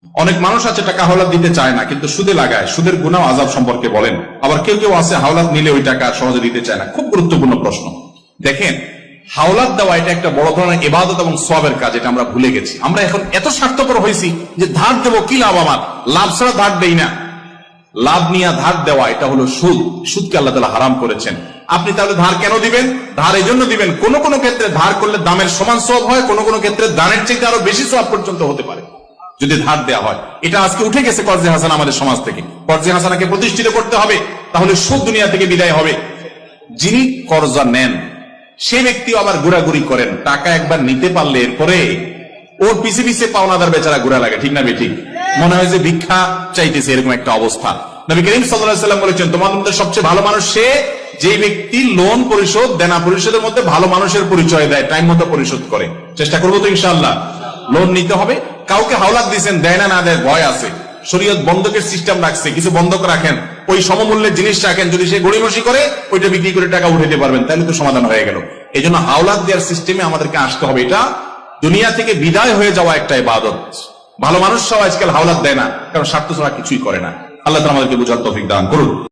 অনেক মানুষ আছে টাকা হাওলাত দিতে চায় না, কিন্তু সুদে লাগায়, সুদের গুনাহ আযাব সম্পর্কে বলেন। আবার কেউ কেউ আছে হাওলাত নিলে ওই টাকা সহজে দিতে চায় না। খুব গুরুত্বপূর্ণ প্রশ্ন। দেখেন, হাওলাত দেওয়া এটা একটা বড় ধরনের ইবাদত এবং সওয়াবের কাজ, এটা আমরা ভুলে গেছি। আমরা এখন এত স্বার্থপর হয়েছি যে ধার দেবো, কি লাভ আমার, লাভ ছাড়া ধার দেই না। লাভ নিয়ে ধার দেওয়া এটা হলো সুদ। সুদকে আল্লাহ তাআলা হারাম করেছেন। আপনি তাহলে ধার কেন দিবেন? ধার এই জন্য দিবেন, কোন কোন ক্ষেত্রে ধার করলে দামের সমান সওয়াব হয়, কোন কোন ক্ষেত্রে দানের চেয়ে আরো বেশি সওয়াব পর্যন্ত হতে পারে যদি ধার দেওয়া হয়। এটা আজকে উঠে গেছে কর্জে হাসানা আমাদের সমাজ থেকে। কর্জে হাসানাকে প্রতিষ্ঠিত করতে হবে, তাহলে সুদ দুনিয়া থেকে বিদায় হবে। যিনি কর্জা নেন সে ব্যক্তিও আবার ঘোরাঘুরি করেন, টাকা একবার নিতে পারলে এরপরে ওর পিছে পিছে পাওনাদার বেচারা ঘোরা লাগে, ঠিক না বেঠিক? মনে হয় যে ভিক্ষা চাইতেছে, এরকম একটা অবস্থা। নবী করিম সাল্লাল্লাহু আলাইহি ওয়াসাল্লাম বলেছেন, তোমাদের মধ্যে সবচেয়ে ভালো মানুষ সে যে ব্যক্তি লোন পরিশোধ, দেনা পরিশোধের মধ্যে ভালো মানুষের পরিচয় দেয়, টাইম মতো পরিশোধ করে। চেষ্টা করবো তো ইনশাআল্লাহ। লোন নিতে হবে, কাউকে হাওলাত দিয়েছেন, দেয় না না দেয় ভয় আছে, শরীয়ত বন্ধকের সিস্টেম রাখছে, কিছু বন্ধক রাখেন, ওই সমমূল্যের জিনিস রাখেন, যদি সে গড়িমসি করে ওইটা বিক্রি করে টাকা উঠাতে পারবেন, তাহলে তো সমাধান হয়ে গেল। এই জন্য হাওলাত দেওয়ার সিস্টেমে আমাদেরকে আসতে হবে। এটা দুনিয়া থেকে বিদায় হয়ে যাওয়া একটা ইবাদত। ভালো মানুষ সব আজকাল হাওলাত দেয় না, কারণ স্বার্থ ছাড়া কিছুই করে না। আল্লাহ তাআলা আমাদেরকে বুঝার তৌফিক দান করুন।